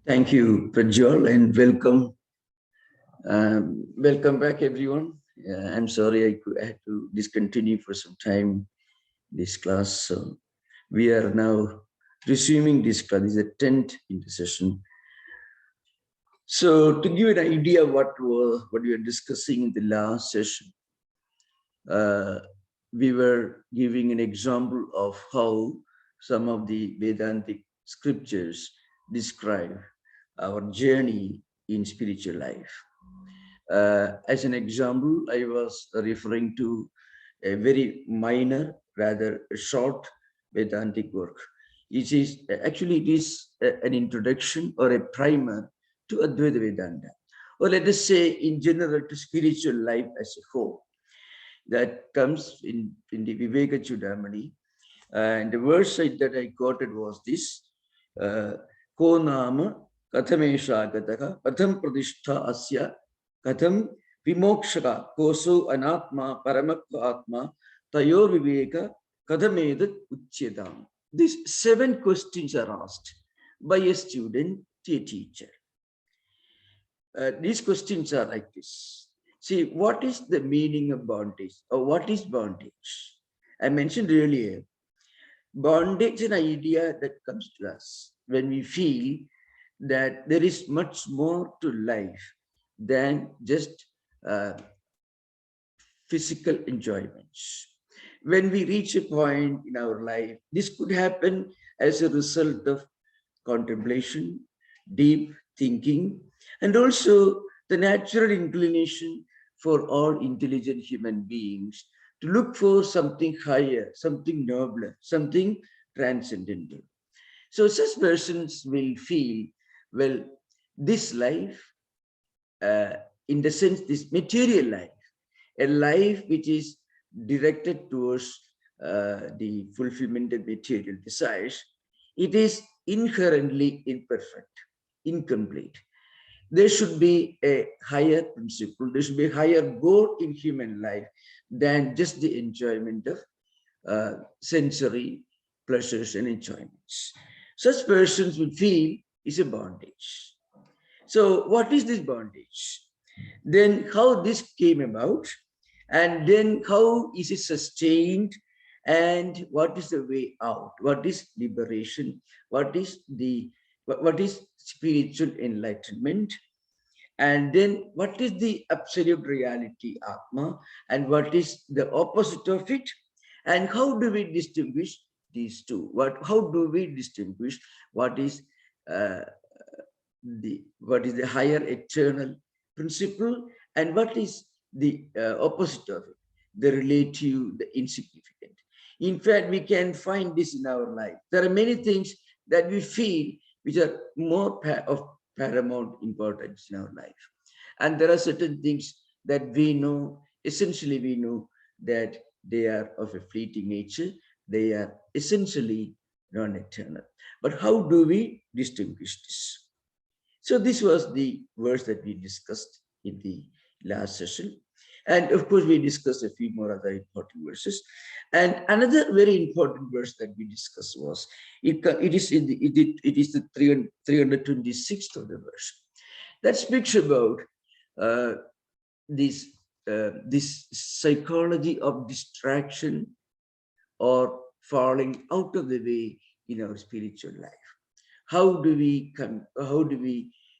Thank you, Prajwal, and welcome. Welcome back, everyone. I'm sorry I had to discontinue for some time this class. So we are now resuming this class. This is the 10th session. So to give an idea what we were discussing in the last session, uh, we were giving an example of how some of the Vedantic scriptures describe our journey in spiritual life. As an example, I was referring to a very minor, rather short Vedantic work. It is an introduction or a primer to Advaita Vedanta, or let us say in general to spiritual life as a whole. That comes in the Viveka Chudamani. And the verse that I quoted was this, Ko nama kathamesha gataka patham pradishtha asya katham vimokshaka koso anatma paramakva atma tayor viveka kathamedat uchyedam. These 7 questions are asked by a student to a teacher. These questions are like this. See, what is the meaning of bondage, or what is bondage? I mentioned earlier, bondage is an idea that comes to us when we feel that there is much more to life than just physical enjoyments. When we reach a point in our life, this could happen as a result of contemplation, deep thinking, and also the natural inclination for all intelligent human beings to look for something higher, something nobler, something transcendental. So such persons will feel, well, this life, in the sense, this material life, a life which is directed towards the fulfillment of material desires, it is inherently imperfect, incomplete. There should be a higher principle, there should be a higher goal in human life than just the enjoyment of sensory pleasures and enjoyments. Such persons will feel is a bondage. So what is this bondage? Then how this came about, and then how is it sustained, and what is the way out? What is liberation? What is spiritual enlightenment? And then what is the absolute reality, Atma, and what is the opposite of it? And how do we distinguish these two? How do we distinguish what is the higher eternal principle, and what is the opposite of it, the relative, the insignificant? In fact, we can find this in our life. There are many things that we feel which are more of paramount importance in our life. And there are certain things that we know, essentially we know that they are of a fleeting nature. They are essentially non-eternal. But how do we distinguish this? So this was the verse that we discussed in the last session. And of course, we discussed a few more other important verses. And another very important verse that we discussed was, it is the 326th of the verse that speaks about this psychology of distraction or falling out of the way in our spiritual life. How do we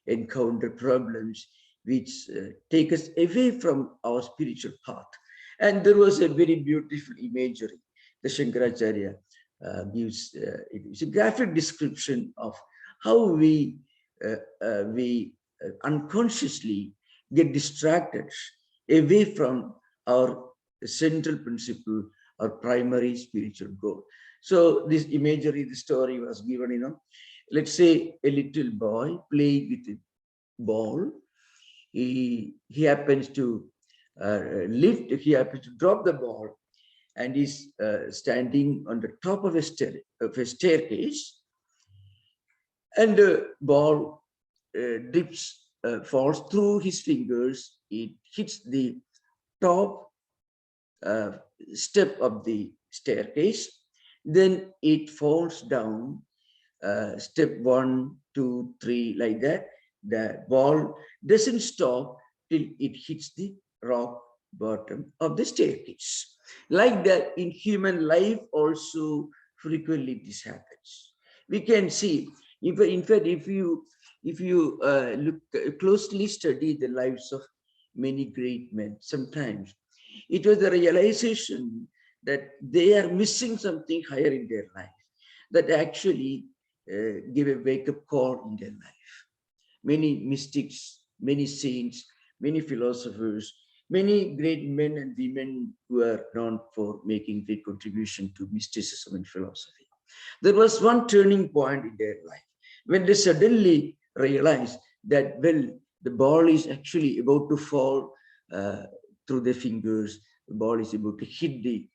encounter problems which take us away from our spiritual path? And there was a very beautiful imagery. The Shankaracharya gives it's a graphic description of how we unconsciously get distracted away from our central principle, our primary spiritual goal. So this imagery, the story was given, let's say a little boy playing with a ball. He happens to he happens to drop the ball, and is standing on the top of a staircase, and the ball falls through his fingers. It hits the top step of the staircase. Then it falls down step 1, 2, 3, like that. The ball doesn't stop till it hits the rock bottom of the staircase. Like that, in human life also frequently this happens. We can see, in fact, if you look closely, study the lives of many great men, sometimes it was the realization that they are missing something higher in their life that actually give a wake-up call in their life. Many mystics, many saints, many philosophers, many great men and women who are known for making great contribution to mysticism and philosophy. There was one turning point in their life when they suddenly realized that, well, the ball is actually about to fall uh, through their fingers. The ball is about to hit the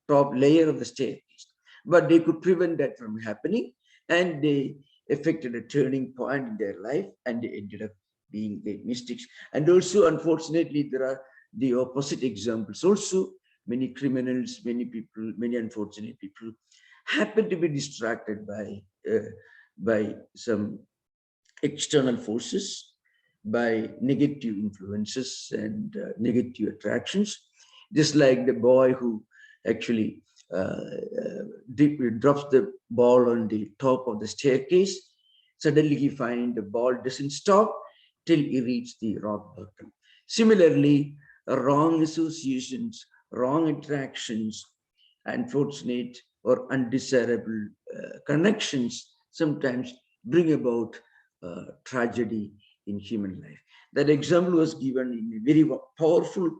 top layer of the staircase. But they could prevent that from happening, and they affected a turning point in their life, and they ended up being great mystics. And also, unfortunately, there are the opposite examples. Also, many criminals, many people, many unfortunate people happen to be distracted by some external forces, by negative influences and negative attractions, just like the boy who actually drops the ball on the top of the staircase. Suddenly he finds the ball doesn't stop till he reaches the rock bottom. Similarly, wrong associations, wrong attractions, unfortunate or undesirable connections sometimes bring about tragedy in human life. That example was given in a very powerful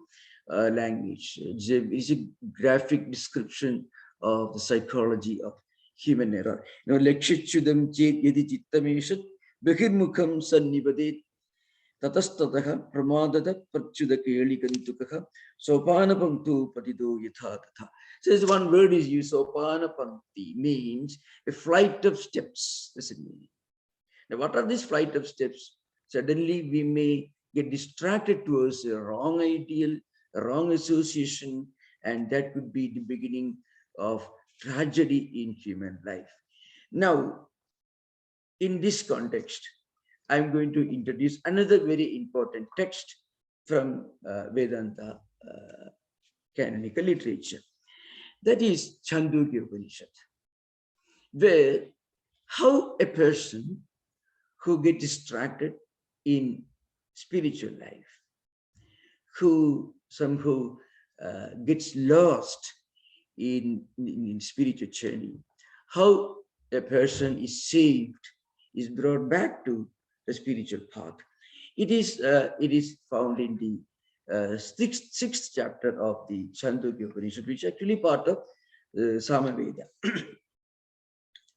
language. It's a graphic description of the psychology of human error. Lakshichyudam chet yadi chittameshat bahirmukham sannipadet tatastataha pramadada prachyuda kelikantukaha sopana panktu patido yatha tatha. So this one word is used, sopana pankti, means a flight of steps. Does it mean? Now, what are these flight of steps? Suddenly we may get distracted towards a wrong ideal, a wrong association, and that could be the beginning of tragedy in human life. Now, in this context, I'm going to introduce another very important text from Vedanta canonical literature. That is Chandogya Upanishad, where how a person who get distracted in spiritual life, who somehow gets lost in spiritual journey, how a person is saved, is brought back to the spiritual path. It is found in the sixth chapter of the Chandogya Upanishad, which is actually part of Samaveda.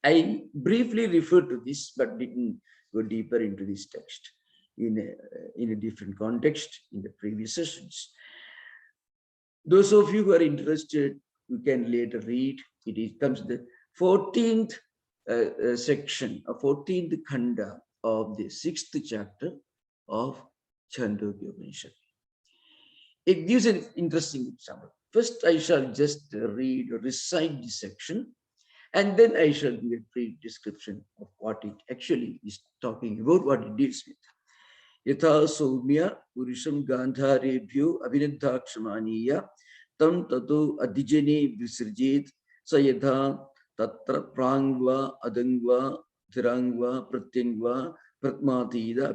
I briefly referred to this, but didn't go deeper into this text in a different context in the previous sessions. Those of you who are interested, you can later read. It comes the 14th section, a 14th khanda of the 6th chapter of Chandogya Upanishad. It gives an interesting example. First, I shall just read or recite this section, and then I shall give a brief description of what it actually is talking about, what it deals with. Yatha soumya purusham gandharebhyo abhinadhakshamaniya tam tato adhijane visirjit sa yatha tatra prangva adangva dhirangva pratyangva pratmatida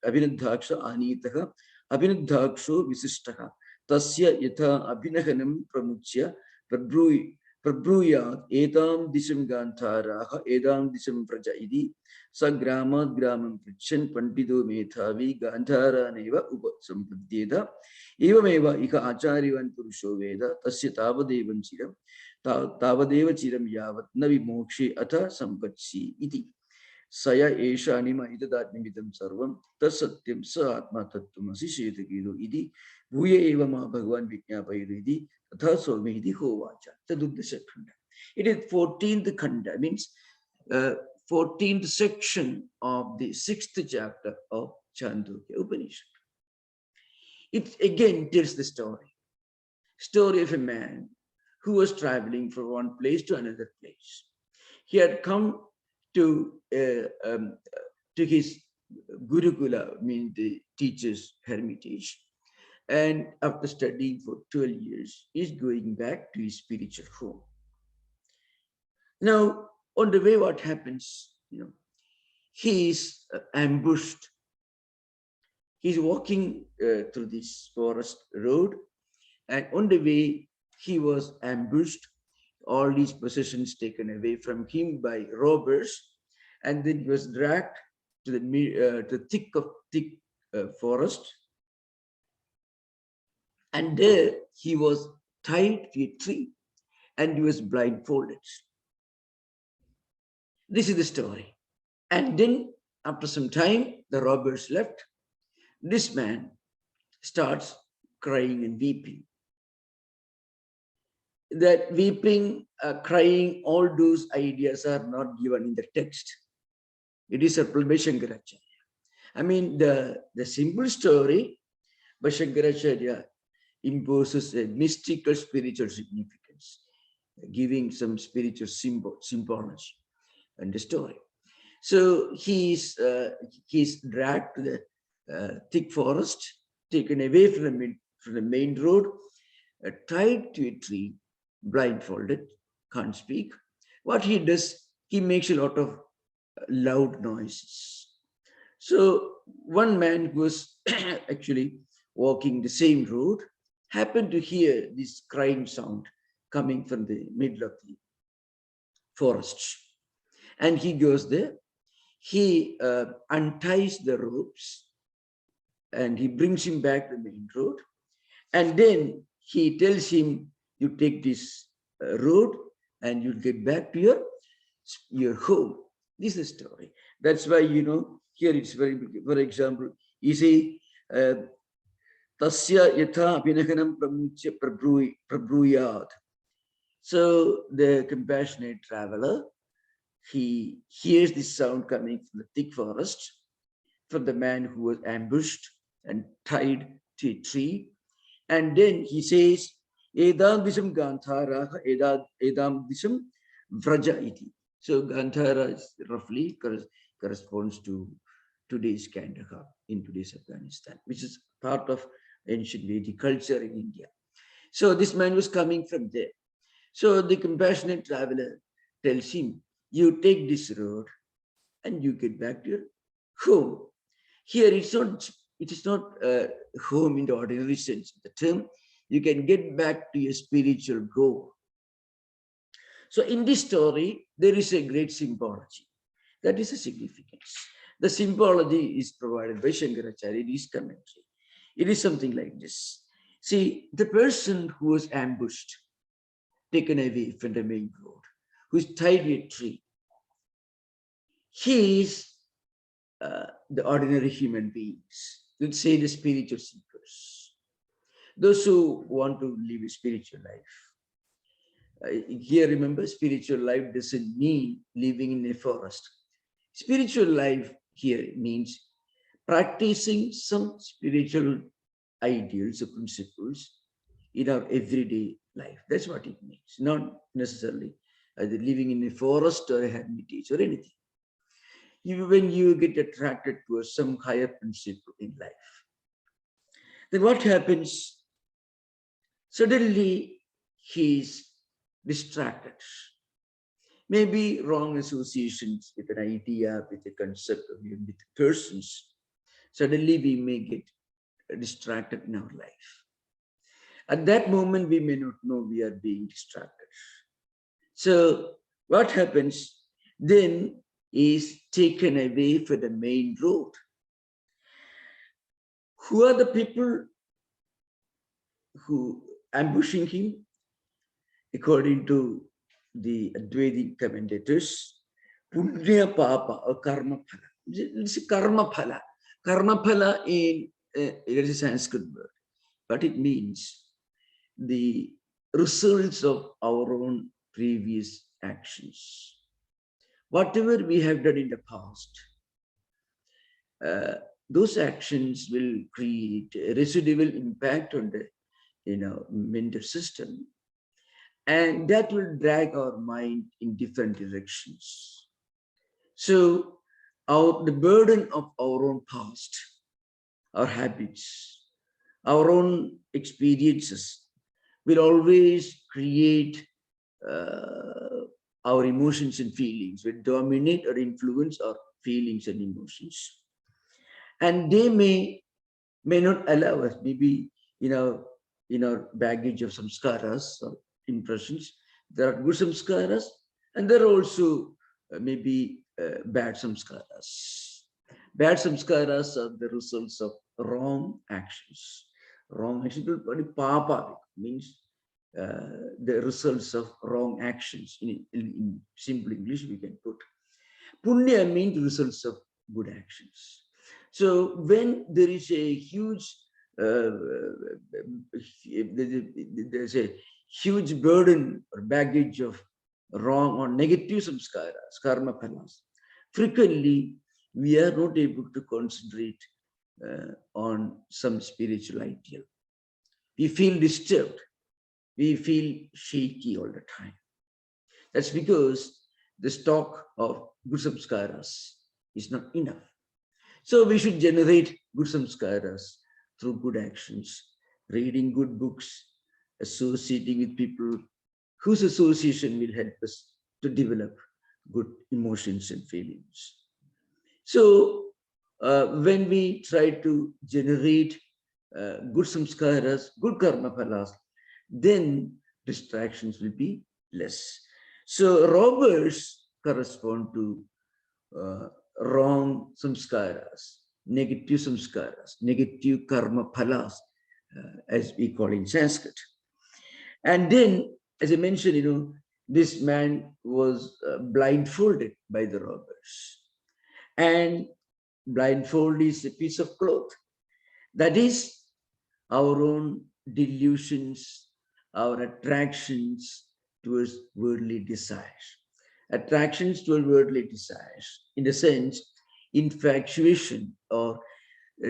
abhinadhaksha anitaha abhinadhaksho visishtaha tasya yatha abhinahanam pramuchya Prabhruyat edam disham gandharaha edam disham praja idi sa gramad gramam prichan pandido methavi gandharaneva upasampadhyeda evameva ika acharyavan purusho veda tasya tavadevam chiram tavadeva chiram yavat navi mokshe atha sampatsi iti saya esha anima itadatnimitam sarvam tasatyam sa atma tattvamasi shetakido iti bhuya eva ma bhagavan vijñapayadu iti tatha Swami iti hovacha. Chaduddasha khanda. It is 14th khanda, means 14th section of the 6th chapter of Chandogya Upanishad. It again tells the story of a man who was traveling from one place to another place. He had come to his Gurukula, means the teacher's hermitage. And after studying for 12 years, he's going back to his spiritual home. Now, on the way, what happens? He is ambushed. He's walking through this forest road, and on the way, he was ambushed. All these possessions taken away from him by robbers, and then he was dragged to the thick forest, and there he was tied to a tree, and he was blindfolded. This is the story. And then, after some time, the robbers left. This man starts crying and weeping. That weeping, crying, all those ideas are not given in the text. It is a Shankaracharya. I mean, the simple story, but Shankaracharya imposes a mystical spiritual significance, giving some spiritual symbology and the story. So he's dragged to the thick forest, taken away from the main road, tied to a tree, blindfolded, can't speak. What he does, he makes a lot of loud noises. So one man who was actually walking the same road happened to hear this crying sound coming from the middle of the forest. And he goes there. He unties the ropes and he brings him back to the main road. And then he tells him, you take this road and you'll get back to your home. This is the story. That's why, here it's very, for example, you say, Tasya yatha abhinaganam pramuchya prabruyad. So the compassionate traveler, he hears this sound coming from the thick forest, from the man who was ambushed and tied to a tree. And then he says, Edam disham Gandhara, Edam disham Vraja iti. So Gandhara is roughly corresponds to today's Kandahar in today's Afghanistan, which is part of ancient Vedic culture in India. So this man was coming from there. So the compassionate traveler tells him, you take this road and you get back to your home. Here it is not home in the ordinary sense of the term. You can get back to your spiritual goal. So in this story, there is a great symbology. That is a significance. The symbology is provided by Shankaracharya in his commentary. It is something like this. See, the person who was ambushed, taken away from the main road, who is tied to a tree, he is the ordinary human beings. Let's say the spiritual seekers. Those who want to live a spiritual life. Here, remember, spiritual life doesn't mean living in a forest. Spiritual life here means practicing some spiritual ideals or principles in our everyday life. That's what it means. Not necessarily either living in a forest or a hermitage or anything. When you get attracted to some higher principle in life, then what happens? Suddenly, he's distracted. Maybe wrong associations with an idea, with a concept, or even with persons. Suddenly, we may get distracted in our life. At that moment, we may not know we are being distracted. So what happens then is taken away from the main road. Who are the people who ambushing him? According to the Advaitic commentators, punya papa or karma phala. It's karma phala. Karma phala it is a Sanskrit word, but it means the results of our own previous actions. Whatever we have done in the past, those actions will create a residual impact on the mental system, and that will drag our mind in different directions. So the burden of our own past, our habits, our own experiences will always create our emotions and feelings, will dominate or influence our feelings and emotions. And they may not allow us, maybe in our baggage of samskaras or impressions, there are good samskaras, and there are also maybe bad samskaras. Bad samskaras are the results of wrong actions. Wrong actions, papa means the results of wrong actions. In simple English, we can put. Punya means results of good actions. So when there is a huge, there's a huge burden or baggage of wrong or negative samskaras, karma phalas, frequently we are not able to concentrate on some spiritual ideal. We feel disturbed. We feel shaky all the time. That's because the stock of good samskaras is not enough. So we should generate good samskaras through good actions, reading good books, associating with people whose association will help us to develop good emotions and feelings. So when we try to generate good samskaras, good karma phalas, then distractions will be less. So robbers correspond to wrong samskaras, negative karma phalas, as we call in Sanskrit. And then, as I mentioned, this man was blindfolded by the robbers. And blindfold is a piece of cloth. That is our own delusions, our attractions towards worldly desires. Attractions toward worldly desires, in a sense, infatuation or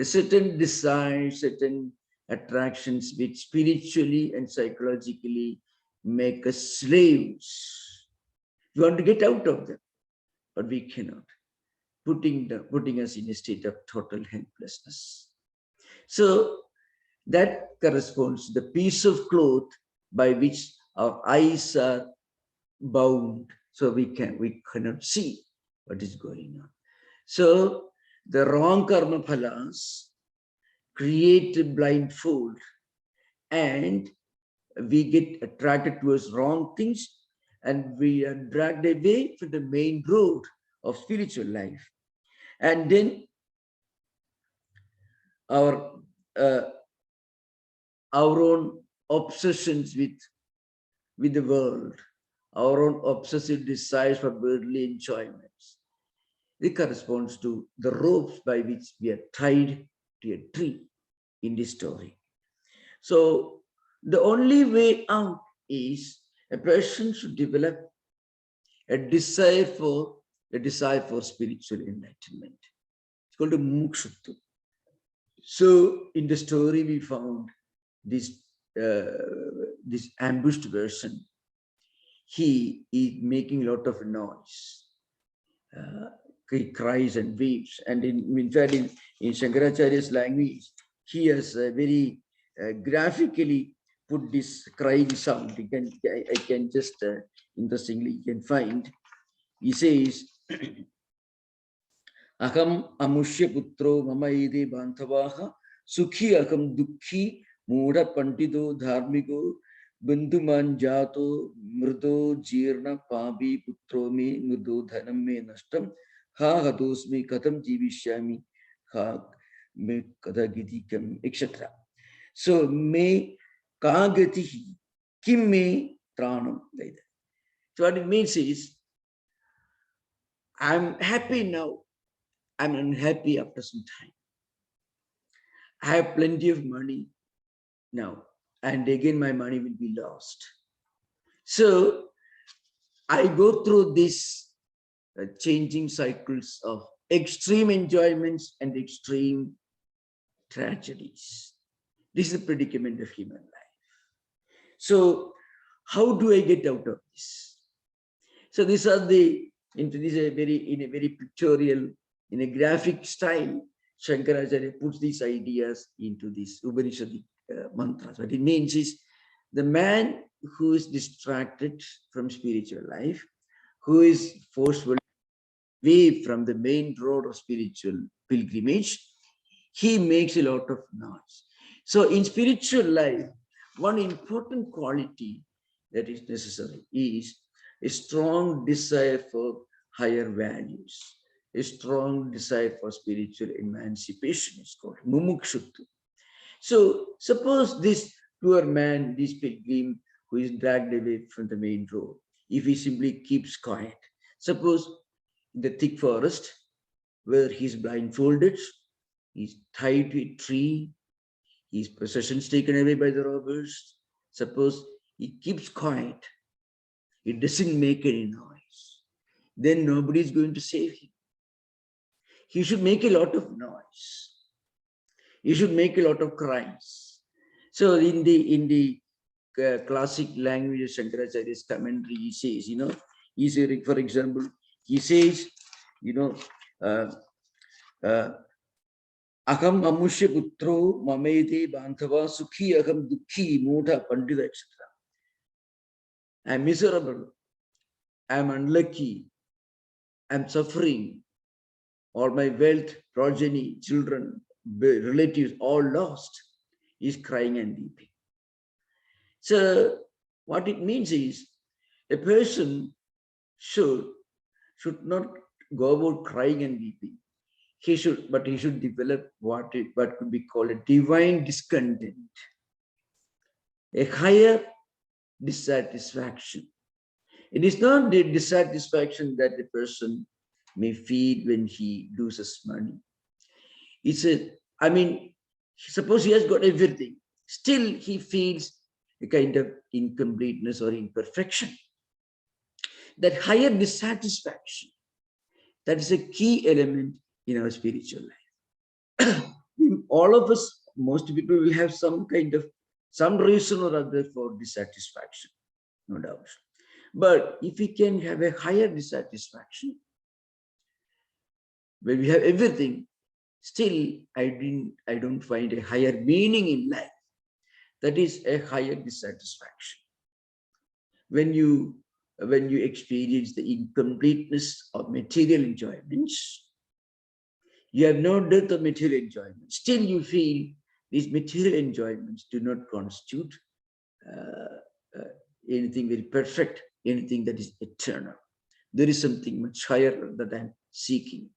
certain desires, certain attractions which spiritually and psychologically make us slaves. We want to get out of them, but we cannot, putting us in a state of total helplessness. So that corresponds to the piece of cloth by which our eyes are bound, so we cannot see what is going on. So the wrong karma phalas create a blindfold, and we get attracted towards wrong things, and we are dragged away from the main road of spiritual life. And then our own obsessions with the world, our own obsessive desires for worldly enjoyments, it corresponds to the ropes by which we are tied to a tree in this story. So the only way out is a person should develop a desire for spiritual enlightenment. It's called a mukshuttu. So in the story we found this ambushed version. He is making a lot of noise. He cries and weeps. And in fact, in Shankaracharya's language, he has very graphically put this crying sound. I can just, interestingly, you can find. He says, Aham amushya putro mama ide bantavaha sukhi aham dukhi mudha pandido dharmigo bandhuman jato mrudo jirna pabi putro me mrudo dhanam me nashtam ha hadosmi katham jivishyami ha me kadagidikam, etc. So me kagatihi kim me tranam, like that. So what it means is, I'm happy now, I'm unhappy after some time. I have plenty of money now, and again my money will be lost. So I go through these changing cycles of extreme enjoyments and extreme tragedies. This is the predicament of human life. So how do I get out of this? So these are the into this in a very pictorial, in a graphic style, Shankaracharya puts these ideas into these Upanishadic mantras. What it means is the man who is distracted from spiritual life, who is forcefully away from the main road of spiritual pilgrimage, he makes a lot of noise. So in spiritual life, one important quality that is necessary is a strong desire for higher values, a strong desire for spiritual emancipation. It's called mumukshutva. So suppose this poor man, this pilgrim who is dragged away from the main road, if he simply keeps quiet, suppose in the thick forest where he's blindfolded, he's tied to a tree, his possessions taken away by the robbers, suppose he keeps quiet, he doesn't make any noise, then nobody is going to save him. He should make a lot of noise. He should make a lot of cries. So in the classic language of Shankaracharya's commentary, he says, he says, for example, he says, Aham amushya putro mamete bantava sukhi aham dukhi mudha pandita, etc. I am miserable. I am unlucky. I am suffering. All my wealth, progeny, children, relatives, all lost. He is crying and weeping. So what it means is a person should not go about crying and weeping. He should develop what could be called a divine discontent, a higher dissatisfaction. It is not the dissatisfaction that a person may feel when he loses money. Suppose he has got everything, still he feels a kind of incompleteness or imperfection. That higher dissatisfaction, that is a key element in our spiritual life. All of us, most people will have some reason or other for dissatisfaction, no doubt. But if we can have a higher dissatisfaction, when we have everything, still I don't find a higher meaning in life. That is a higher dissatisfaction. When you experience the incompleteness of material enjoyments, you have no depth of material enjoyment. Still you feel these material enjoyments do not constitute anything very perfect, anything that is eternal. There is something much higher that I'm seeking.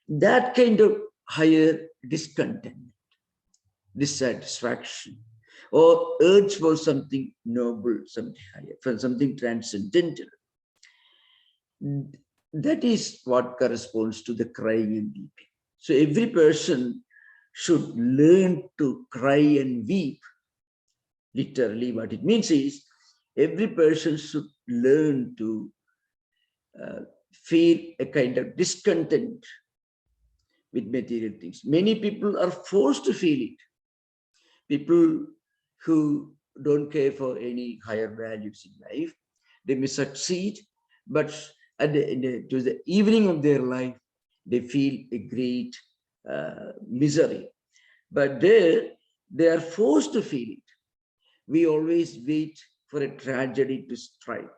That kind of higher discontent, dissatisfaction, or urge for something noble, something higher, for something transcendental. That is what corresponds to the crying and weeping. So every person should learn to cry and weep. Literally, what it means is every person should learn to feel a kind of discontent with material things. Many people are forced to feel it. People who don't care for any higher values in life, they may succeed, but to the evening of their life, they feel a great misery. But they are forced to feel it. We always wait for a tragedy to strike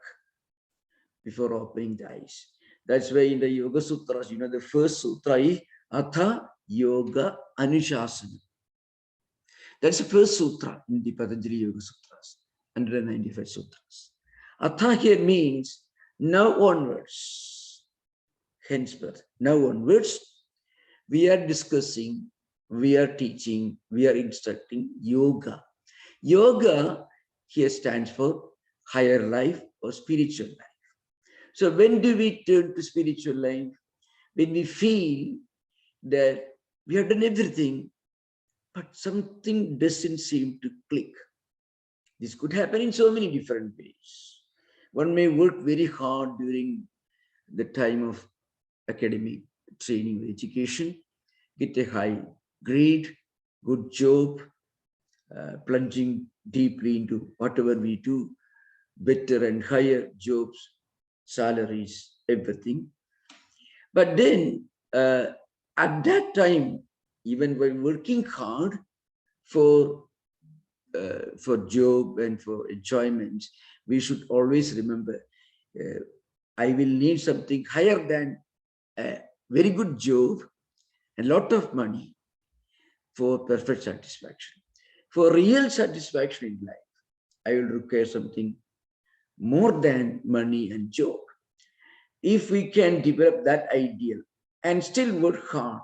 before opening the eyes. That's why in the Yoga Sutras, the first sutra is Atha Yoga Anushasana. That's the first sutra in the Patanjali Yoga Sutras, 195 sutras. Atha here means now onwards, henceforth, now onwards, we are discussing, we are teaching, we are instructing yoga. Yoga here stands for higher life or spiritual life. So when do we turn to spiritual life? When we feel that we have done everything, but something doesn't seem to click. This could happen in so many different ways. One may work very hard during the time of academic training or education, get a high grade, good job, plunging deeply into whatever we do, better and higher jobs, salaries, everything. But then at that time, even while working hard for job and for enjoyment, we should always remember, I will need something higher than a very good job and a lot of money for perfect satisfaction. For real satisfaction in life, I will require something more than money and job. If we can develop that ideal and still work hard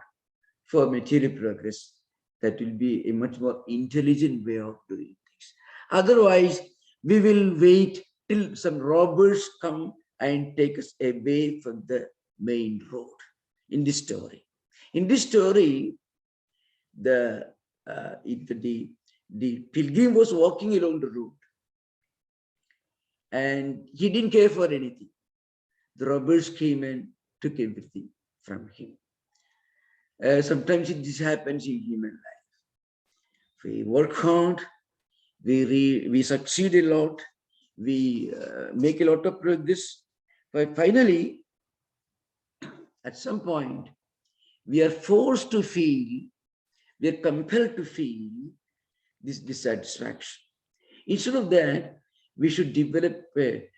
for material progress, that will be a much more intelligent way of doing things. Otherwise, we will wait till some robbers come and take us away from the main road. In this story, the pilgrim was walking along the road, and he didn't care for anything. The robbers came and took everything from him. Sometimes this happens in human life. We work hard, we succeed a lot, we make a lot of progress, but finally, at some point, we are forced to feel, we are compelled to feel this dissatisfaction. Instead of that, we should develop a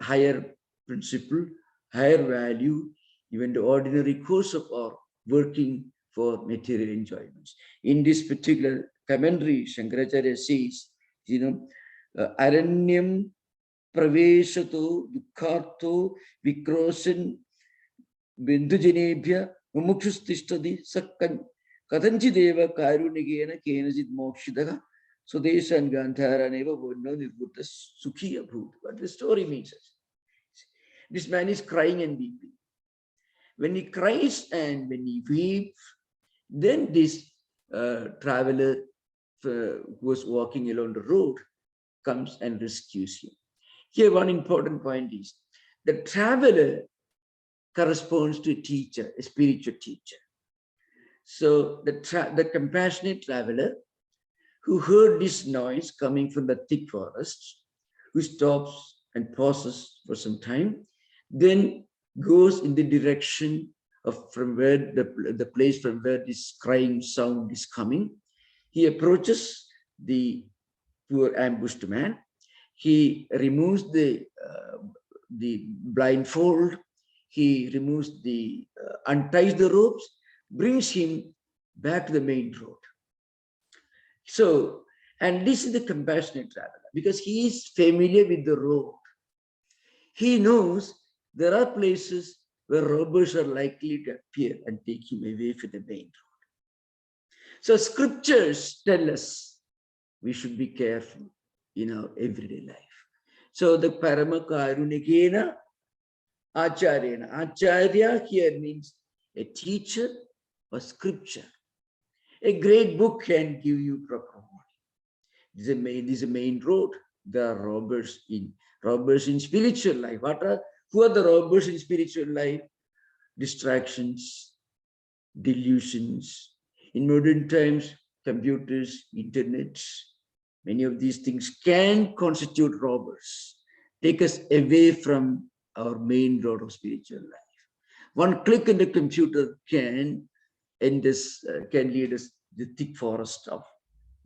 higher principle, higher value, even the ordinary course of our working for material enjoyments. In this particular commentary, Shankaracharya says, Aranyam praveshato dukharto vikrosan bindujanebhya mumukshustishthadi sakkan katanchideva karunigena kenajit mokshidaha sudeshan gandharaneva vodno nirbhuta sukhiya bhut. What the story means is, this man is crying and weeping. When he cries and when he weeps, then this traveler who was walking along the road comes and rescues him. Here, one important point is the traveler corresponds to a teacher, a spiritual teacher. So the compassionate traveler who heard this noise coming from the thick forest, who stops and pauses for some time, then goes in the direction of from where the place from where this crying sound is coming. He approaches the poor ambushed man. He removes the blindfold. He removes unties the ropes, brings him back to the main road. So, and this is the compassionate traveler, because he is familiar with the road. He knows there are places where robbers are likely to appear and take him away from the main road. So scriptures tell us we should be careful in our everyday life. So the Paramakarunigena Acharyana. Acharya here means a teacher or scripture. A great book can give you proper warning. This is a main road. There are robbers in spiritual life. Who are the robbers in spiritual life? Distractions, delusions. In modern times, computers, internet, many of these things can constitute robbers, take us away from our main road of spiritual life. One click on the computer can lead us to the thick forest of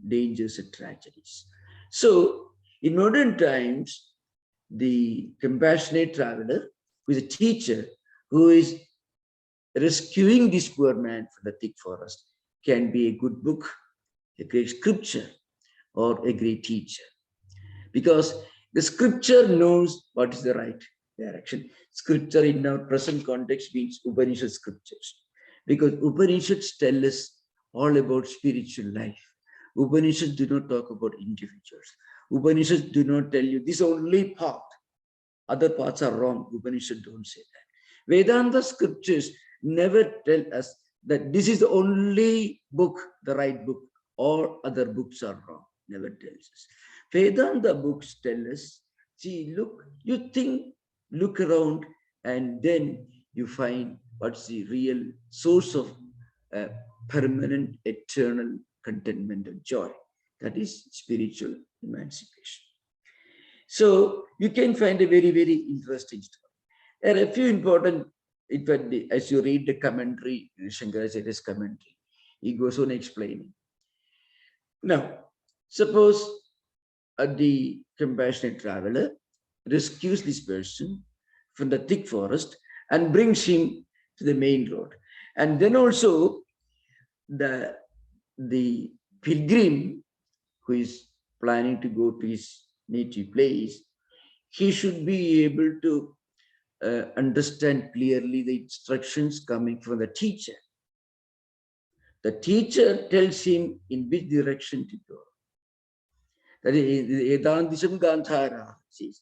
dangers and tragedies. So, in modern times, the compassionate traveler, who is a teacher, who is rescuing this poor man from the thick forest, can be a good book, a great scripture, or a great teacher. Because the scripture knows what is the right direction. Scripture in our present context means Upanishad scriptures. Because Upanishads tell us all about spiritual life. Upanishads do not talk about individuals. Upanishads do not tell you this only path. Other paths are wrong. Upanishads don't say that. Vedanta scriptures never tell us that this is the only book, the right book. All other books are wrong. Never tells us. Vedanta books tell us, see, look, you think, look around, and then you find what's the real source of permanent, eternal contentment and joy. That is spiritual emancipation. So you can find a very, very interesting story. There are a few important, in fact, as you read the commentary, Shankaracharya's commentary, he goes on explaining. Now, suppose the compassionate traveler rescues this person from the thick forest and brings him to the main road. And then also the pilgrim who is planning to go to his native place, he should be able to understand clearly the instructions coming from the teacher. The teacher tells him in which direction to go. That is, Vedanta Gandhara says,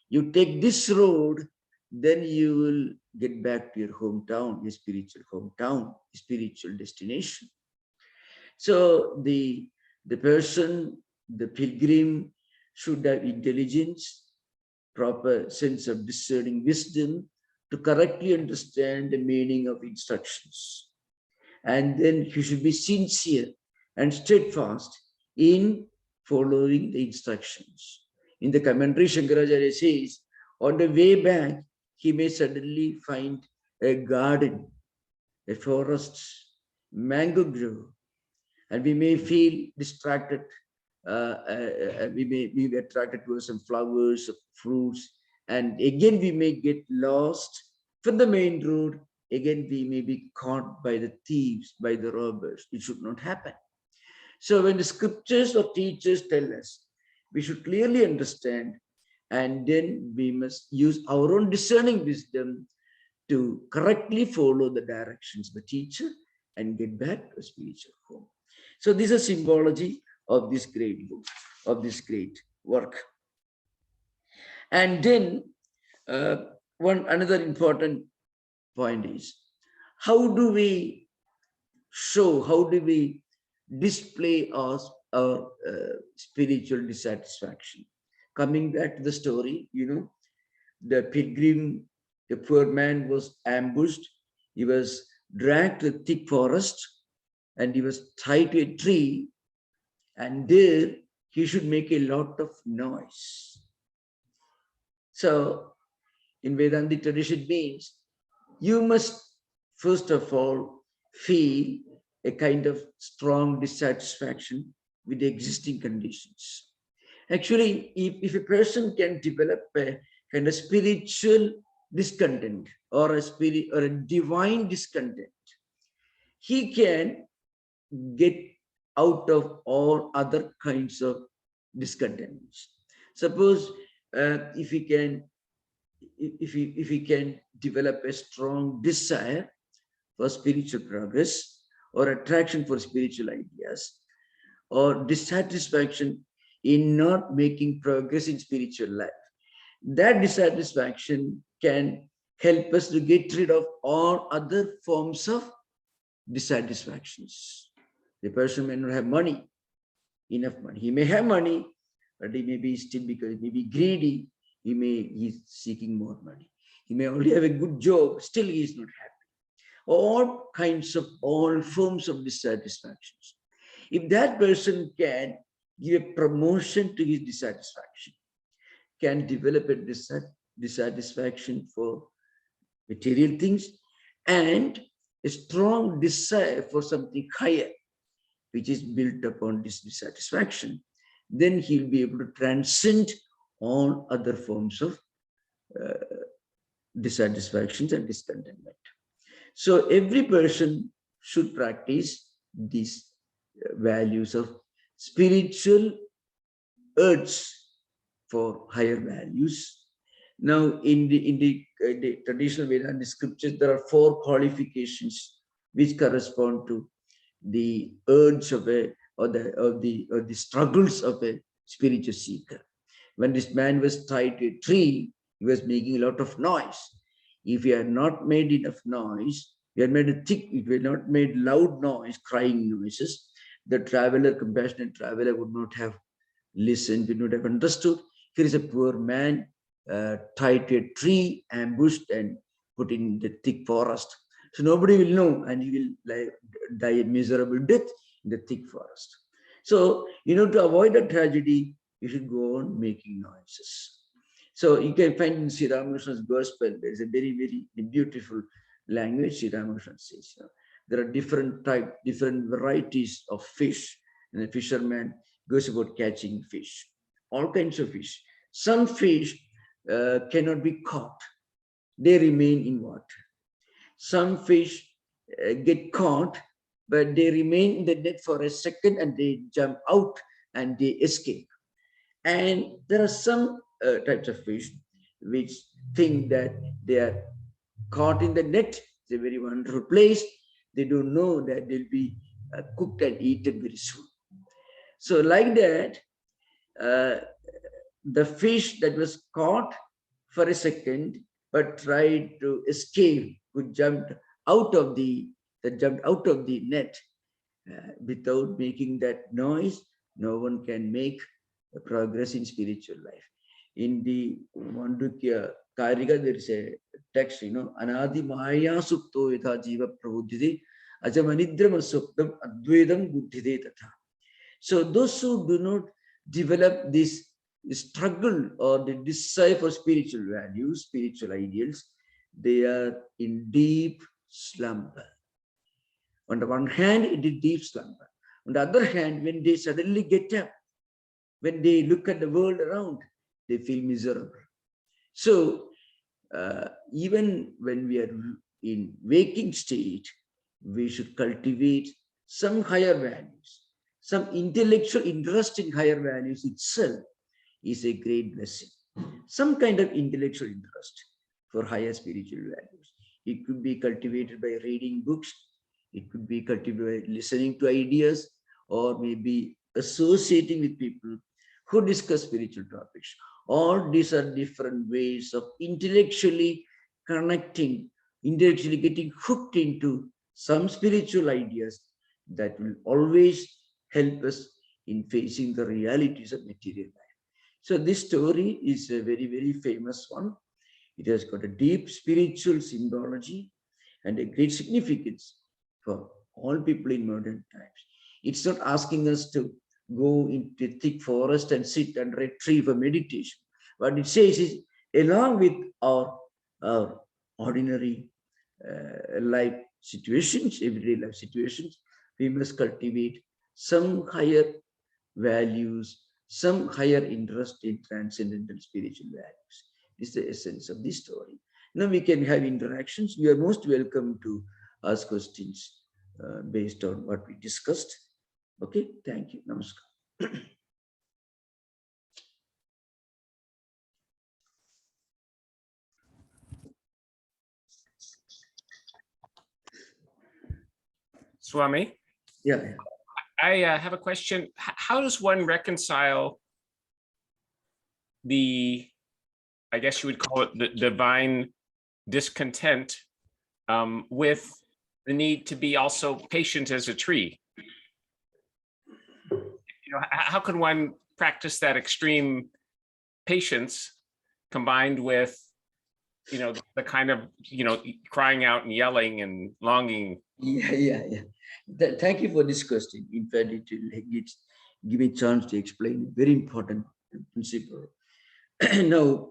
you take this road, then you will get back to your hometown, your spiritual hometown, spiritual destination. So the person, the pilgrim, should have intelligence, proper sense of discerning wisdom to correctly understand the meaning of instructions. And then he should be sincere and steadfast in following the instructions. In the commentary, Shankaracharya says, on the way back, he may suddenly find a garden, a forest, mango grove, and we may feel distracted. We may be attracted to some flowers, fruits, and again we may get lost from the main road. Again, we may be caught by the thieves, by the robbers. It should not happen. So when the scriptures or teachers tell us, we should clearly understand, and then we must use our own discerning wisdom to correctly follow the directions of the teacher and get back to a spiritual home. So this is symbology of this great book, of this great work. And then another important point is, how do we show, how do we display our spiritual dissatisfaction? Coming back to the story, the pilgrim, the poor man was ambushed. He was dragged to the thick forest and he was tied to a tree, and there he should make a lot of noise. So in Vedanta tradition means you must first of all feel a kind of strong dissatisfaction with the existing conditions. Actually, if a person can develop a kind of spiritual discontent or a divine discontent, he can get out of all other kinds of discontents. Suppose if he can develop a strong desire for spiritual progress or attraction for spiritual ideas or dissatisfaction in not making progress in spiritual life, that dissatisfaction can help us to get rid of all other forms of dissatisfactions. The person may not have money, enough money. He may have money, but he may be still, because he may be greedy, he's seeking more money. He may only have a good job, still he is not happy. All forms of dissatisfactions. If that person can give a promotion to his dissatisfaction, can develop a dissatisfaction for material things and a strong desire for something higher, which is built upon this dissatisfaction, then he'll be able to transcend all other forms of dissatisfactions and discontentment. So every person should practice these values of spiritual urge for higher values. Now, in the traditional Vedanta scriptures, there are 4 qualifications which correspond to the urge of the struggles of a spiritual seeker. When this man was tied to a tree, he was making a lot of noise. If he had not made enough noise, if he had not made loud noise, crying noises, the compassionate traveler would not have listened, would not have understood. Here is a poor man tied to a tree, ambushed and put in the thick forest. So nobody will know, and he will die a miserable death in the thick forest. So, to avoid a tragedy, you should go on making noises. So you can find in Sri Ramakrishna's gospel, there's a very, very beautiful language Sri Ramakrishna says. There are different types, different varieties of fish. And the fisherman goes about catching fish, all kinds of fish. Some fish cannot be caught. They remain in water. Some fish get caught, but they remain in the net for a second and they jump out and they escape. And there are some types of fish which think that they are caught in the net. It's a very wonderful place. They don't know that they'll be cooked and eaten very soon. So like that, the fish that was caught for a second but tried to escape, who jumped out of the net without making that noise, no one can make progress in spiritual life. In the Mandukya Karika, there is a text, Anadi Maya Supto Yatha Jiva Prabhuddhite Ajamanidram Suptam Advaidam Buddhite Tatha. So those who do not develop this struggle or the desire for spiritual values, spiritual ideals, they are in deep slumber. On the one hand, it is deep slumber. On the other hand, when they suddenly get up, when they look at the world around, they feel miserable. So even when we are in waking state, we should cultivate some higher values. Some intellectual interest in higher values itself is a great blessing. Some kind of intellectual interest for higher spiritual values. It could be cultivated by reading books. It could be cultivated by listening to ideas, or maybe associating with people who discuss spiritual topics. All these are different ways of intellectually connecting, intellectually getting hooked into some spiritual ideas that will always help us in facing the realities of material life. So this story is a very, very famous one. It has got a deep spiritual symbology and a great significance for all people in modern times. It's not asking us to go into thick forest and sit under a tree for meditation. What it says is, along with our ordinary life situations, everyday life situations, we must cultivate some higher values, some higher interest in transcendental spiritual values. This is the essence of this story. Now we can have interactions. You are most welcome to ask questions based on what we discussed. Okay, thank you. Namaskar. Swami? Yeah. I have a question. How does one reconcile the, I guess you would call it the divine discontent with the need to be also patient as a tree? How can one practice that extreme patience combined with, the kind of, crying out and yelling and longing? Yeah. Thank you for this question. In fact, it will give me a chance to explain a very important principle. Now,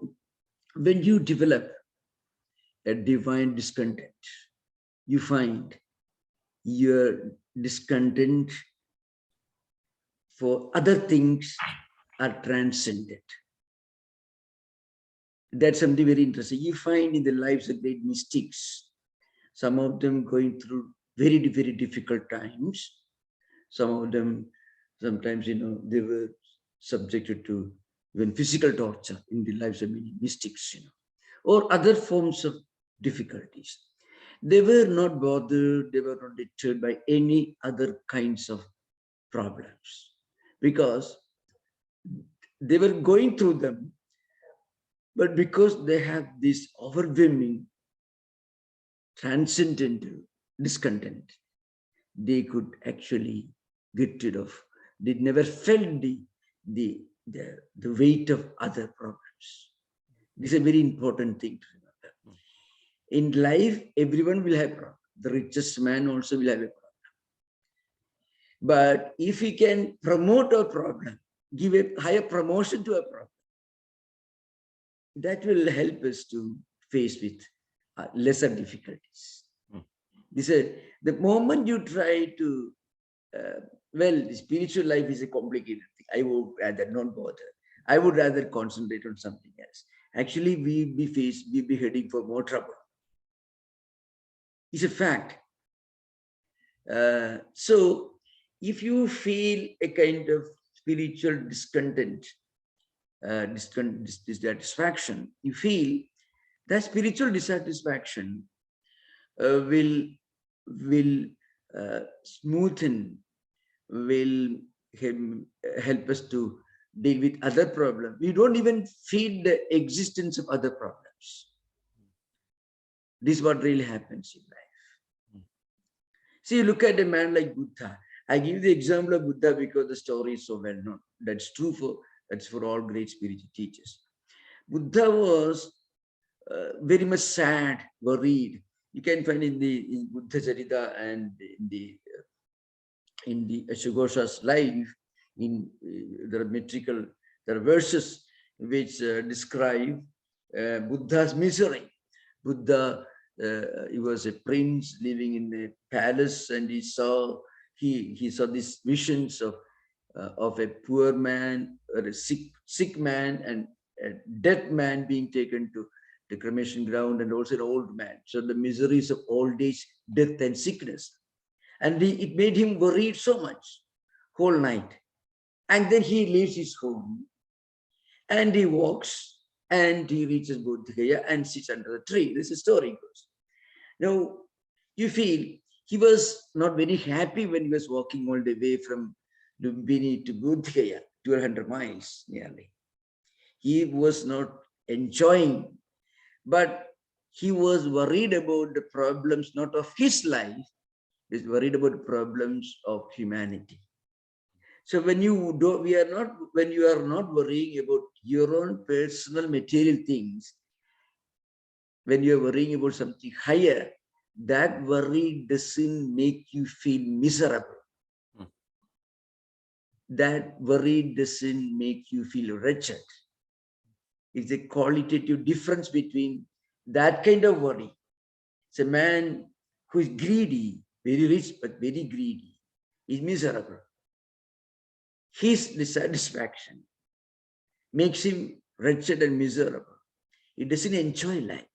when you develop a divine discontent, you find your discontent for other things are transcendent. That's something very interesting. You find in the lives of great mystics, some of them going through very, very difficult times. Some of them, sometimes, they were subjected to even physical torture in the lives of many mystics, or other forms of difficulties. They were not bothered, they were not deterred by any other kinds of problems, because they were going through them, but because they have this overwhelming transcendental discontent, they could actually get rid of. They never felt the weight of other problems. This is a very important thing to remember. In life, everyone will have a problem. The richest man also will have a problem. But if we can promote our problem, give a higher promotion to a problem, that will help us to face with lesser difficulties. This is the moment you try to, well, the spiritual life is a complicated thing. I would rather not bother. I would rather concentrate on something else. Actually, we be heading for more trouble. It's a fact. So, if you feel a kind of spiritual discontent, dissatisfaction, you feel that spiritual dissatisfaction will smoothen, will help us to deal with other problems. We don't even feel the existence of other problems. This is what really happens in life. See, look at a man like Buddha. I give the example of Buddha because the story is so well known. That's true for all great spiritual teachers. Buddha was very much sad, worried. You can find in Buddha Charita and in the Ashugosha's life, there are verses which describe Buddha's misery. Buddha, he was a prince living in a palace, and he saw these visions of a poor man or a sick man and a dead man being taken to the cremation ground, and also an old man. So the miseries of old age, death, and sickness. And it made him worried so much whole night. And then he leaves his home and he walks and he reaches Bodh Gaya and sits under a tree. This is story goes. Now, you feel he was not very happy when he was walking all the way from Lumbini to Bodh Gaya, 200 miles nearly. He was not enjoying, but he was worried about the problems not of his life, he was worried about the problems of humanity. So when you are not worrying about your own personal material things, when you are worrying about something higher, that worry doesn't make you feel miserable. That worry doesn't make you feel wretched. It's a qualitative difference between that kind of worry. It's a man who is greedy, very rich, but very greedy, is miserable. His dissatisfaction makes him wretched and miserable. He doesn't enjoy life.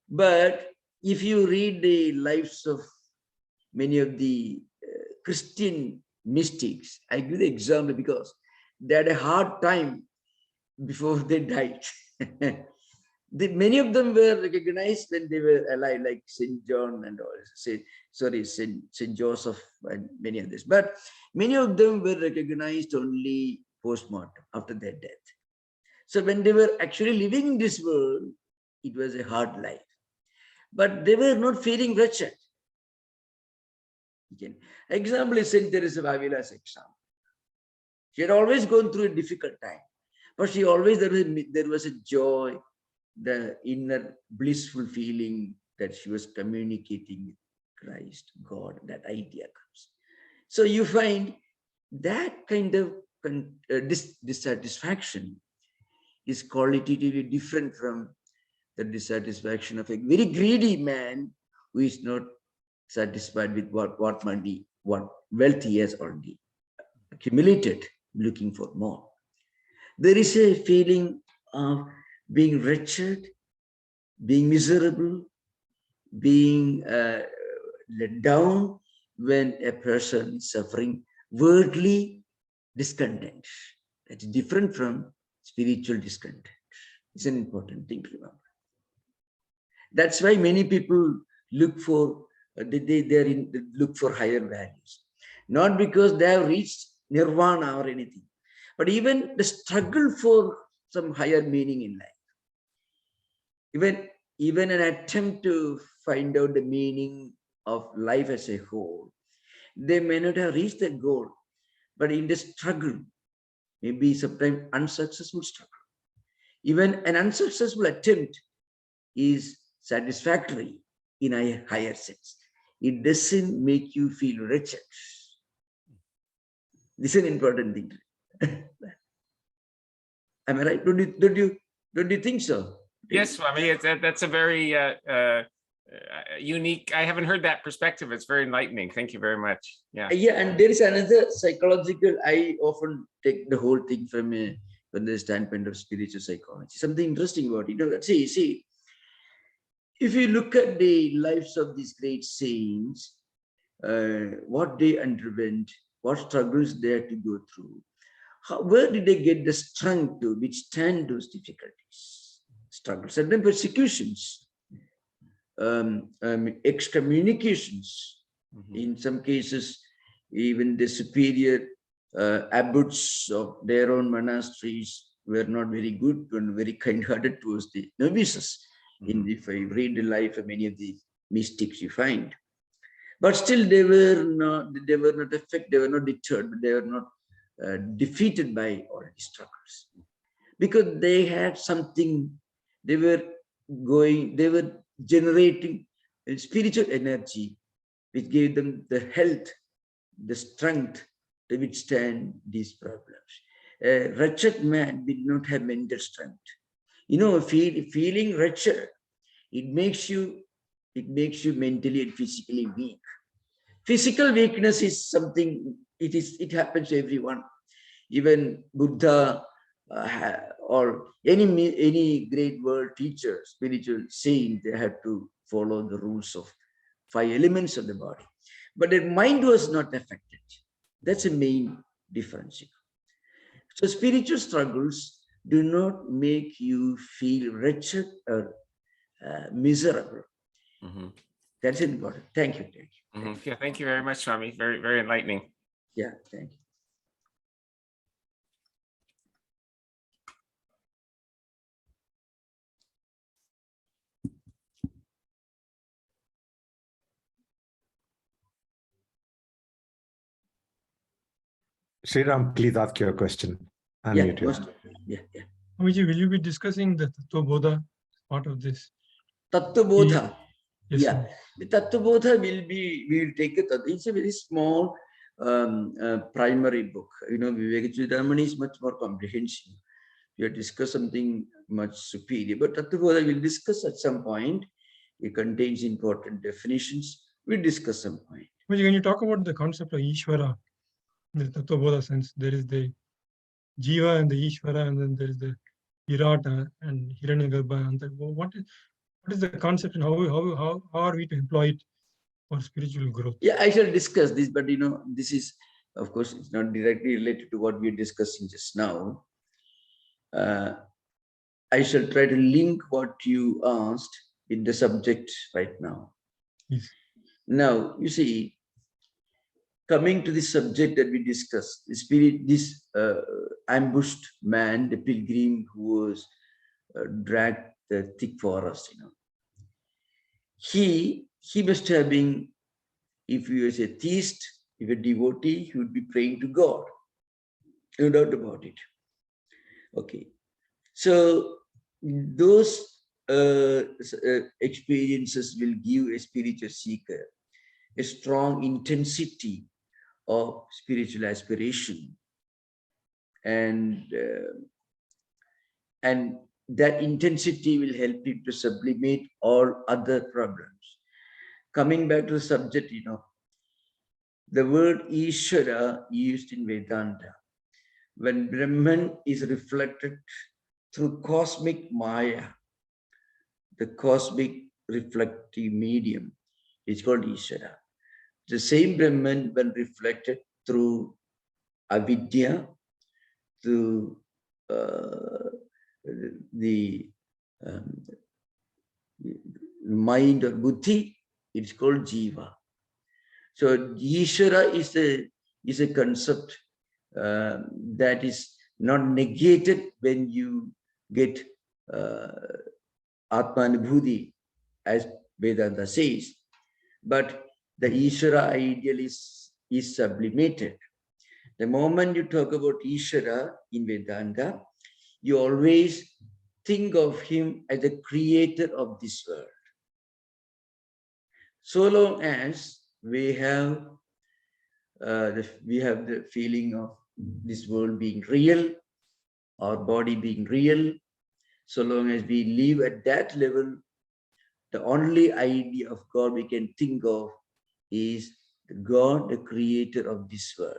But if you read the lives of many of the Christian mystics, I give the example because they had a hard time before they died. Many of them were recognized when they were alive, like St. John and all, St. Joseph and many others. But many of them were recognized only post-mortem, after their death. So when they were actually living in this world, it was a hard life. But they were not feeling wretched. Again, example is St. Teresa of Avila's example. She had always gone through a difficult time, but she always, there was a joy, the inner blissful feeling that she was communicating with Christ, God, that idea comes. So you find that kind of dissatisfaction is qualitatively different from the dissatisfaction of a very greedy man who is not satisfied with what money, what wealth he has already accumulated, looking for more. There is a feeling of being wretched, being miserable, being let down when a person is suffering worldly discontent. That's different from spiritual discontent. It's an important thing to remember. That's why many people look for look for higher values, not because they have reached nirvana or anything, but even the struggle for some higher meaning in life. Even an attempt to find out the meaning of life as a whole, they may not have reached that goal, but in the struggle, maybe sometimes unsuccessful struggle, even an unsuccessful attempt is satisfactory in a higher sense. It doesn't make you feel wretched. This is an important thing. Am I right? Don't you Don't you think so? Yes, Swami, that's a very unique. I haven't heard that perspective. It's very enlightening. Thank you very much. Yeah. Yeah, and there is another psychological. I often take the whole thing from the standpoint of spiritual psychology. Something interesting about it. See, if you look at the lives of these great saints, what they underwent, what struggles they had to go through, where did they get the strength to withstand those difficulties, struggles, and then persecutions, excommunications, in some cases, even the superior abbots of their own monasteries were not very good and very kind-hearted towards the novices. If I read the life of many of the mystics, you find. But still, they were not affected, they were not deterred, but they were not defeated by all these struggles. Because they had something, they were generating a spiritual energy which gave them the health, the strength to withstand these problems. A wretched man did not have mental strength. Feeling wretched, it makes you mentally and physically weak. Physical weakness is something, it happens to everyone. Even Buddha or any great world teacher, spiritual saint, they had to follow the rules of 5 elements of the body. But their mind was not affected. That's a main difference. So spiritual struggles do not make you feel wretched or miserable. That's important. Thank you. Yeah, thank you very much, Swami. Very, very enlightening. Yeah, thank you. Sriram, please ask your question. Unmute you. Yeah. Swamiji, will you be discussing the Tattwabodha part of this? Tattwabodha. Yes, Yeah, the Tattwabodha we will take it. It's a very small primary book. Vivekachudamani is much more comprehensive. We have discussed something much superior, but Tattwabodha will discuss at some point. It contains important definitions. We'll discuss some point. Swamiji, when you talk about the concept of Ishvara, in the Tattwabodha sense, there is the Jiva and the Ishvara, and then there is the Virata and Hiranyagarbha. And what is the concept, and how are we to employ it for spiritual growth? Yeah, I shall discuss this, but this is, of course, it's not directly related to what we are discussing just now. I shall try to link what you asked with the subject right now. Yes. Now, you see, coming to the subject that we discussed, this ambushed man, the pilgrim who was dragged the thick forest, he must have been, if he was a theist, if a devotee, he would be praying to God. No doubt about it. Okay. So those experiences will give a spiritual seeker a strong intensity of spiritual aspiration, and that intensity will help him to sublimate all other problems. Coming back to the subject, the word Ishvara used in Vedanta, when Brahman is reflected through cosmic Maya, the cosmic reflective medium, is called Ishvara. The same Brahman, when reflected through avidya, through the mind or buddhi, it's called jiva. So Ishvara is a concept that is not negated when you get Atmanubhuti, as Vedanta says, but the Ishvara ideal is sublimated. The moment you talk about Ishvara in Vedanta, you always think of him as the creator of this world. So long as we have the feeling of this world being real, our body being real, So long as we live at that level, the only idea of God we can think of is the God, the creator of this world.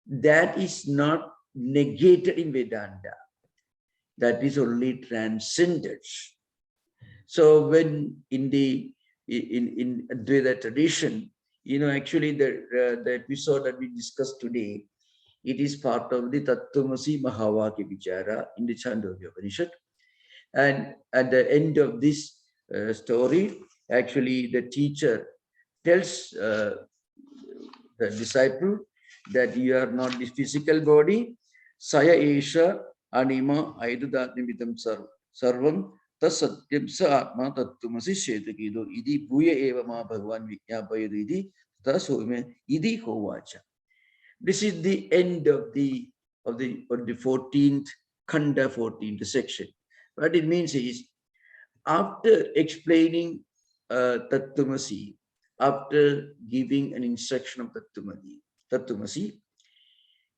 That is not negated in Vedanta. That is only transcended. So when in Advaita tradition, actually the episode that we discussed today, it is part of the Tattwamasi Mahavakya Vichara in the Chandogya Upanishad. And at the end of this story, actually the teacher tells the disciple that you are not this physical body. Saya Esha Anima Aidudatnimitam Sarvam Tasatyam Sa Atma Tattwamasi Shetakido Idi Buya Eva Ma Bhagavan Vijnapayadu Idi Tasome Idi Hovacha. This is the end of the 14th Khanda, 14th section. What it means is, after explaining Tattwamasi, after giving an instruction of Tattwamasi,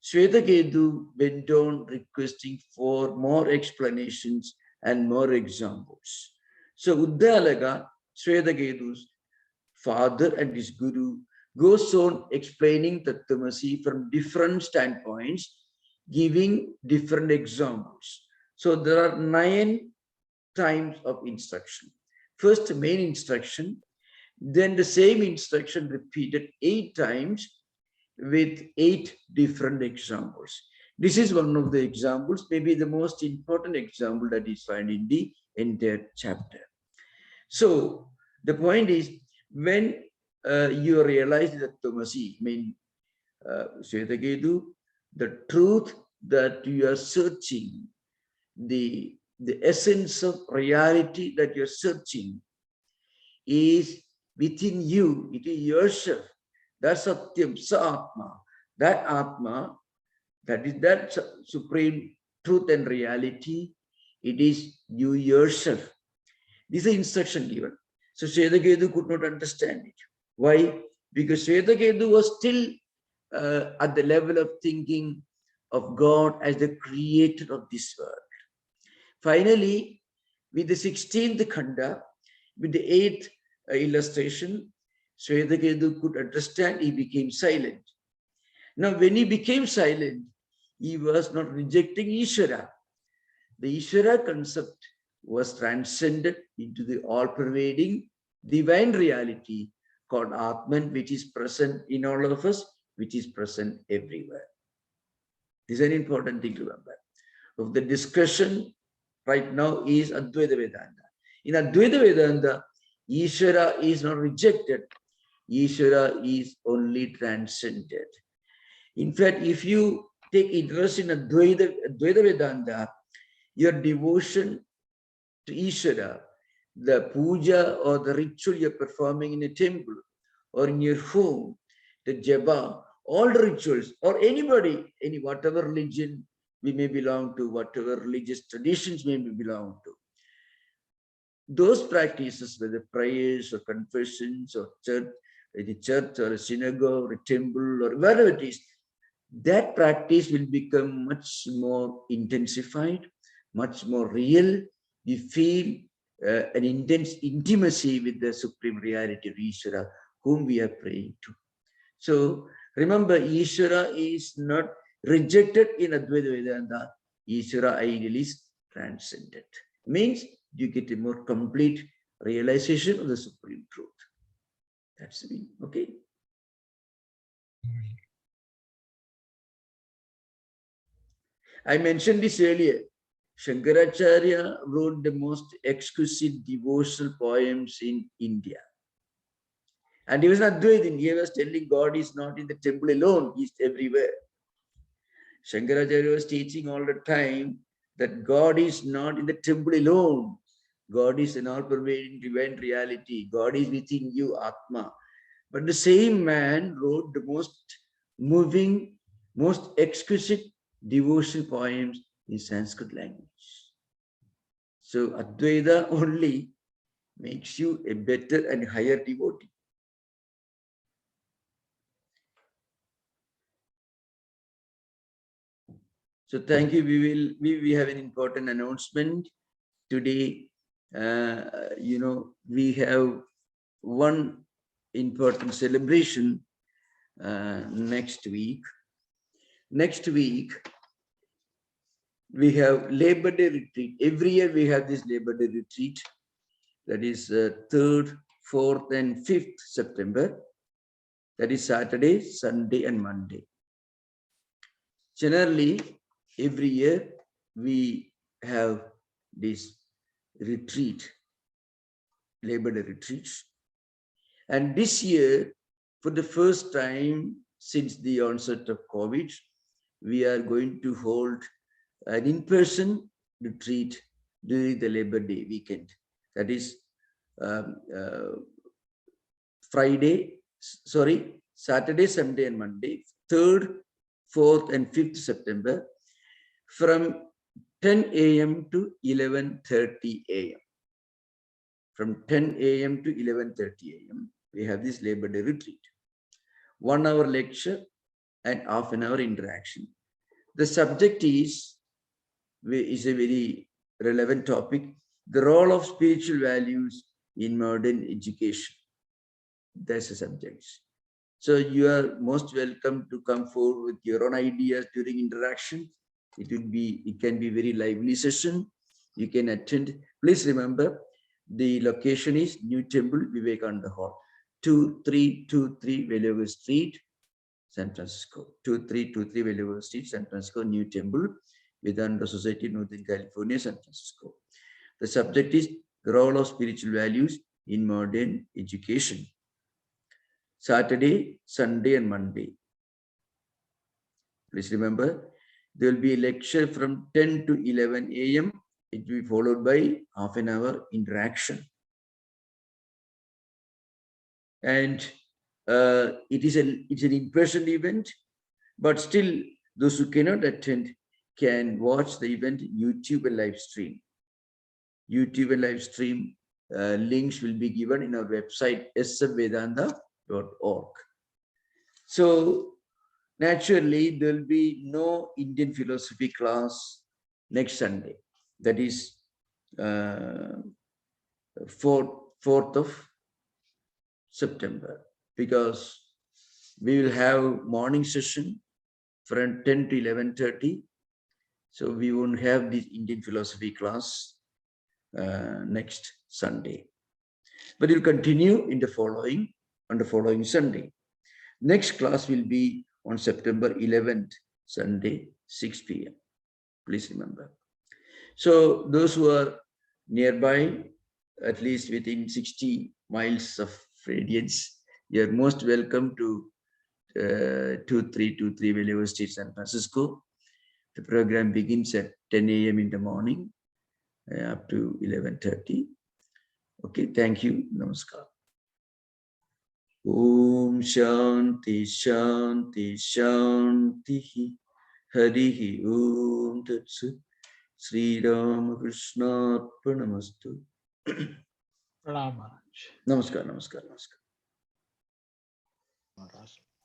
Swetaketu went on requesting for more explanations and more examples. So Uddalaka, Swetaketu's father and his guru, goes on explaining Tattwamasi from different standpoints, giving different examples. So there are 9 times of instruction. First, the main instruction, then the same instruction repeated 8 times with 8 different examples. This is one of the examples, maybe the most important example that is found in the entire chapter. So the point is, when you realize that Tattwamasi, Swetaketu, the truth that you are searching, the essence of reality that you're searching is within you, it is yourself. That's Satyam, Sa Atma. That Atma, that is that supreme truth and reality, it is you yourself. This is instruction given. So Swetaketu could not understand it. Why? Because Swetaketu was still at the level of thinking of God as the creator of this world. Finally, with the 16th Khanda, with the 8th illustration, Swetaketu could understand, he became silent. Now, when he became silent, he was not rejecting Ishvara. The Ishvara concept was transcended into the all-pervading divine reality called Atman, which is present in all of us, which is present everywhere. This is an important thing to remember. Of the discussion right now is Advaita Vedanta. In Advaita Vedanta, Ishvara is not rejected. Ishvara is only transcended. In fact, if you take interest in Advaita Vedanta, your devotion to Ishvara, the puja or the ritual you're performing in a temple or in your home, the japa, all the rituals, or anybody, whatever religion we may belong to, whatever religious traditions we may belong to, those practices, whether prayers or confessions or church, a church or a synagogue or a temple or wherever it is, that practice will become much more intensified, much more real. We feel an intense intimacy with the supreme reality of Ishvara, whom we are praying to. So remember, Ishvara is not rejected in Advaita Vedanta. Ishvara ideal is transcended. Means you get a more complete realization of the supreme truth. That's me. Okay. I mentioned this earlier. Shankaracharya wrote the most exquisite devotional poems in India. And he was not Advaitin. He was telling God is not in the temple alone, he's everywhere. Shankaracharya was teaching all the time that God is not in the temple alone. God is an all-pervading divine reality. God is within you, Atma. But the same man wrote the most moving, most exquisite devotional poems in Sanskrit language. So Advaita only makes you a better and higher devotee. So thank you. We have an important announcement today. We have one important celebration next week. Next week, we have Labor Day retreat. Every year we have this Labor Day retreat. That is 3rd, 4th, and 5th September. That is Saturday, Sunday, and Monday. Generally, every year we have this retreat, Labor Day retreats. And this year, for the first time since the onset of COVID, we are going to hold an in-person retreat during the Labor Day weekend. That is Saturday, Sunday, and Monday, 3rd, 4th, and 5th September, from 10 a.m. to 11:30 a.m. From 10 a.m. to 11:30 a.m., we have this Labor Day retreat. 1 hour lecture and half an hour interaction. The subject is a very relevant topic, the role of spiritual values in modern education. That's the subject. So you are most welcome to come forward with your own ideas during interaction. It can be very lively session. You can attend. Please remember, the location is New Temple, Vivekananda Hall, 2323 Welliver Street, San Francisco. 2323 Welliver Street, San Francisco, New Temple, Vedanta Society, Northern California, San Francisco. The subject is the role of spiritual values in modern education. Saturday, Sunday, and Monday. Please remember, there will be a lecture from 10 to 11 a.m. It will be followed by half an hour interaction. And it's an in-person event, but still those who cannot attend can watch the event YouTube and live stream. YouTube and live stream links will be given in our website sfvedanta.org. So naturally, there will be no Indian philosophy class next Sunday. That is 4th of September, because we will have morning session from 10 to 11:30. So we won't have this Indian philosophy class next Sunday. But it will continue on the following Sunday. Next class will be on September 11th, Sunday, 6 p.m. Please remember. So those who are nearby, at least within 60 miles of radius, you are most welcome to 2323 Welliver Street, San Francisco. The program begins at 10 a.m. in the morning up to 11:30. Okay, thank you. Namaskar. Om Shanti Shanti Shanti Harihi Om Tatsu Sri Ramakrishna Arpanamastu. Pranam Maharaj. Namaskar, namaskar, namaskar. Maharaj.